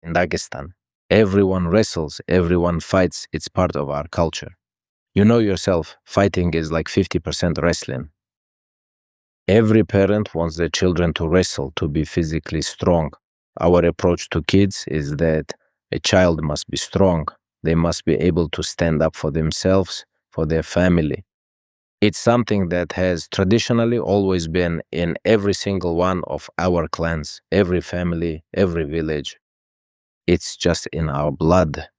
in Dagestan. Everyone wrestles, everyone fights. It's part of our culture. You know yourself, fighting is like 50% wrestling. Every parent wants their children to wrestle, to be physically strong. Our approach to kids is that a child must be strong. They must be able to stand up for themselves, for their family. It's something that has traditionally always been in every single one of our clans, every family, every village. It's just in our blood.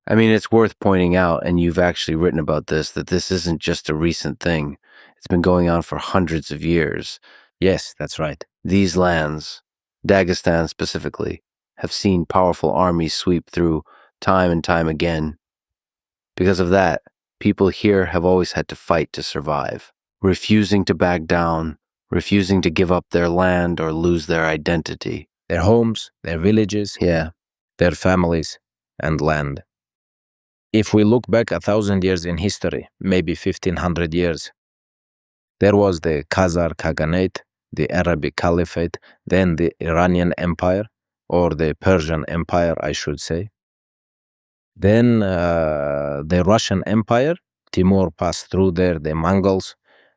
I mean, it's worth pointing out, and you've actually written about this, that this isn't just a recent thing. It's been going on for hundreds of years. Yes, that's right. These lands, Dagestan specifically, have seen powerful armies sweep through time and time again. Because of that, people here have always had to fight to survive, refusing to back down, refusing to give up their land or lose their identity. Their homes, their villages, Yeah. their families, and land. If we look back 1,000 years in history, maybe 1,500 years, there was the Khazar Khaganate, the Arabic Caliphate, then the Iranian Empire, or the Persian Empire, I should say. Then the Russian Empire, Timur passed through there, the Mongols.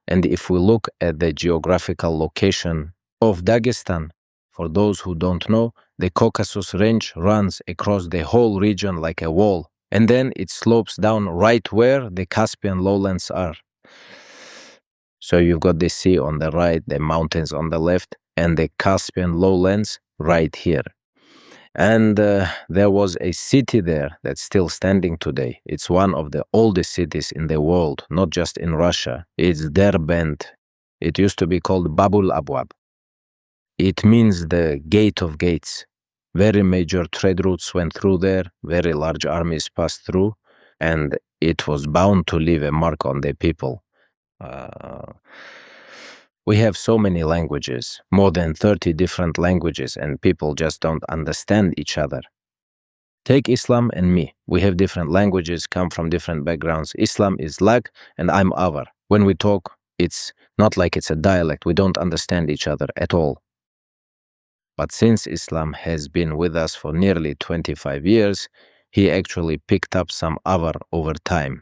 And if we look at the geographical location of Dagestan, for those who don't know, the Caucasus Range runs across the whole region like a wall, and then it slopes down right where the Caspian lowlands are. So you've got the sea on the right, the mountains on the left, and the Caspian lowlands right here. And there was a city there that's still standing today. It's one of the oldest cities in the world, not just in Russia. It's Derbent. It used to be called Babul Abwab. It means the gate of gates. Very major trade routes went through there, very large armies passed through, and it was bound to leave a mark on the people. We have so many languages, more than 30 different languages, and people just don't understand each other. Take Islam and me. We have different languages, come from different backgrounds. Islam is Lak and I'm Avar. When we talk, it's not like it's a dialect. We don't understand each other at all. But since Islam has been with us for nearly 25 years, he actually picked up some Avar over time.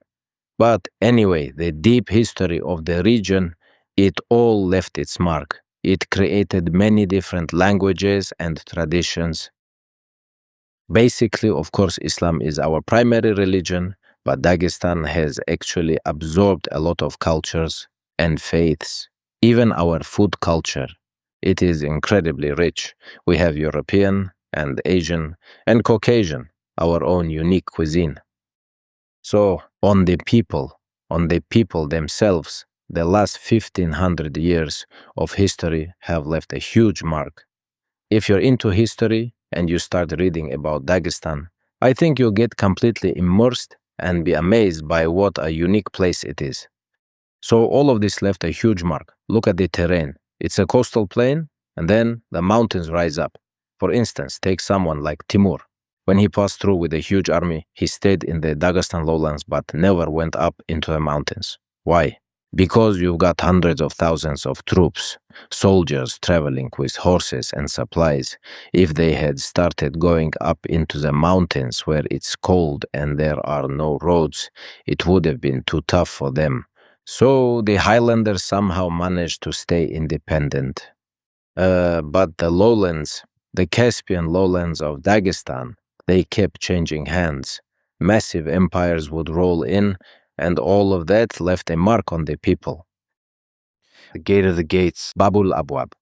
But anyway, the deep history of the region, it all left its mark. It created many different languages and traditions. Basically, of course, Islam is our primary religion, but Dagestan has actually absorbed a lot of cultures and faiths. Even our food culture, it is incredibly rich. We have European and Asian and Caucasian, our own unique cuisine. So on the people themselves, the last 1,500 years of history have left a huge mark. If you're into history and you start reading about Dagestan, I think you'll get completely immersed and be amazed by what a unique place it is. So all of this left a huge mark. Look at the terrain. It's a coastal plain, and then the mountains rise up. For instance, take someone like Timur. When he passed through with a huge army, he stayed in the Dagestan lowlands but never went up into the mountains. Why? Because you've got hundreds of thousands of troops, soldiers traveling with horses and supplies. If they had started going up into the mountains where it's cold and there are no roads, it would have been too tough for them. So the highlanders somehow managed to stay independent. But the lowlands, the Caspian lowlands of Dagestan, they kept changing hands. Massive empires would roll in, and all of that left a mark on the people. The Gate of the Gates. Babul Abwab.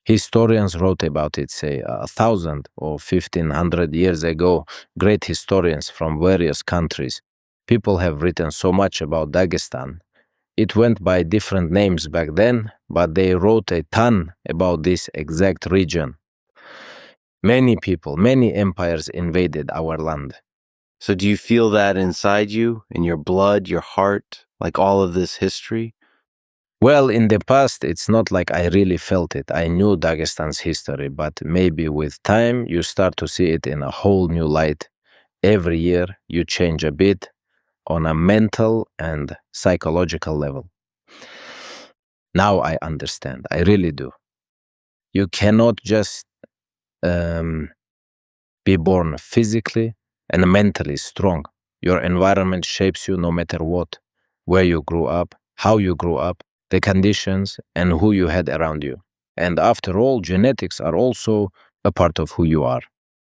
Historians wrote about it, say, 1,000 or 1,500 years ago. Great historians from various countries. People have written so much about Dagestan. It went by different names back then, but they wrote a ton about this exact region. Many people, many empires invaded our land. So do you feel that inside you, in your blood, your heart, like all of this history? Well, in the past, it's not like I really felt it. I knew Dagestan's history, but maybe with time, you start to see it in a whole new light. Every year, you change a bit on a mental and psychological level. Now I understand. I really do. You cannot just be born physically and mentally strong. Your environment shapes you no matter what, where you grew up, how you grew up, the conditions, and who you had around you. And after all, genetics are also a part of who you are.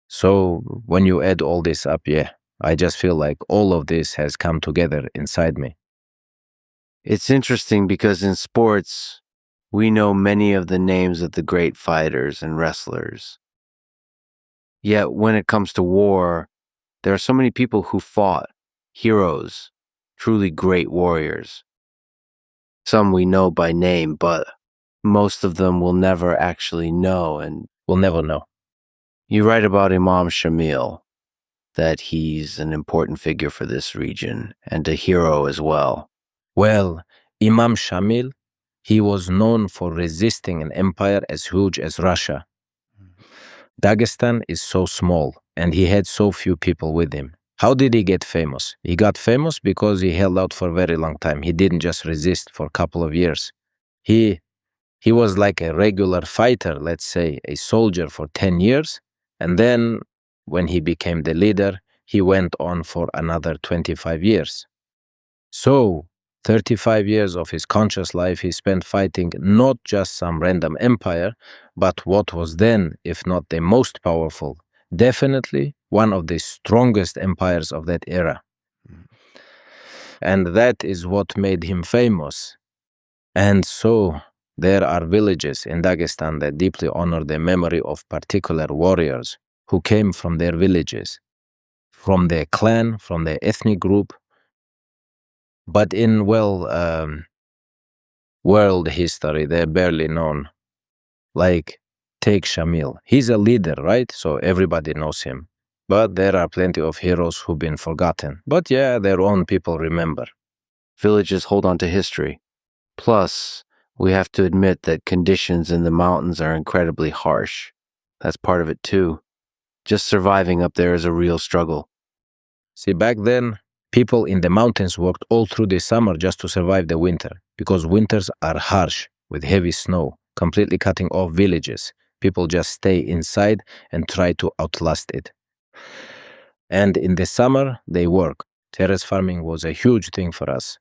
So when you add all this up, yeah, I just feel like all of this has come together inside me. It's interesting because in sports, we know many of the names of the great fighters and wrestlers. Yet when it comes to war, there are so many people who fought, heroes, truly great warriors. Some we know by name, but most of them we'll never actually know, and We'll never know. you write about Imam Shamil, that he's an important figure for this region and a hero as well. Well, Imam Shamil, he was known for resisting an empire as huge as Russia. Dagestan is so small, and he had so few people with him. How did he get famous? He got famous because he held out for a very long time. He didn't just resist for a couple of years. He was like a regular fighter, let's say, a soldier for 10 years, and then when he became the leader, he went on for another 25 years. So, 35 years of his conscious life he spent fighting not just some random empire, but what was then, if not the most powerful, definitely one of the strongest empires of that era. And that is what made him famous. And so, there are villages in Dagestan that deeply honor the memory of particular warriors who came from their villages, from their clan, from their ethnic group. But in, world history, they're barely known. Like, take Shamil. He's a leader, right? So everybody knows him. But there are plenty of heroes who've been forgotten. But yeah, their own people remember. Villages hold on to history. Plus, we have to admit that conditions in the mountains are incredibly harsh. That's part of it too. Just surviving up there is a real struggle. See, back then, people in the mountains worked all through the summer just to survive the winter, because winters are harsh with heavy snow, completely cutting off villages. People just stay inside and try to outlast it. And in the summer, they work. Terrace farming was a huge thing for us.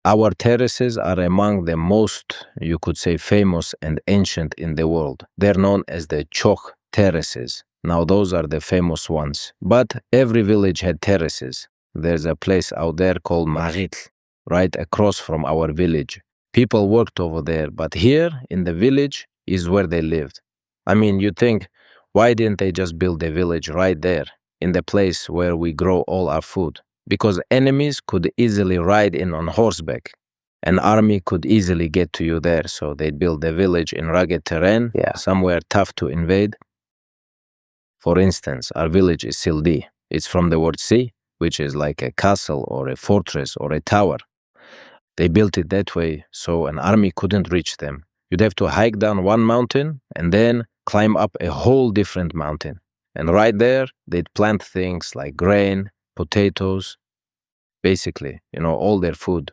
Our terraces are among the most, you could say, famous and ancient in the world. They're known as the Chokh terraces. Now, those are the famous ones. But every village had terraces. There's a place out there called Marit, right across from our village. People worked over there, but here in the village is where they lived. I mean, you think, why didn't they just build a village right there, in the place where we grow all our food? Because enemies could easily ride in on horseback. An army could easily get to you there, so they'd build a village in rugged terrain, somewhere tough to invade. For instance, our village is Sildi. It's from the word si, which is like a castle or a fortress or a tower. They built it that way so an army couldn't reach them. You'd have to hike down one mountain and then climb up a whole different mountain. And right there, they'd plant things like grain, potatoes, basically, all their food.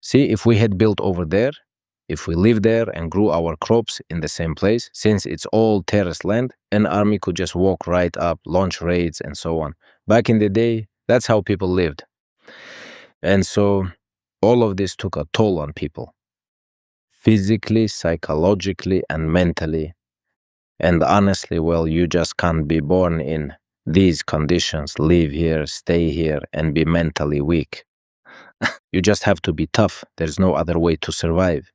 See, if we had built over there, if we lived there and grew our crops in the same place, since it's all terraced land, an army could just walk right up, launch raids, and so on. Back in the day, that's how people lived. And so all of this took a toll on people, physically, psychologically, and mentally. And honestly, you just can't be born in these conditions, live here, stay here, and be mentally weak. You just have to be tough. There's no other way to survive.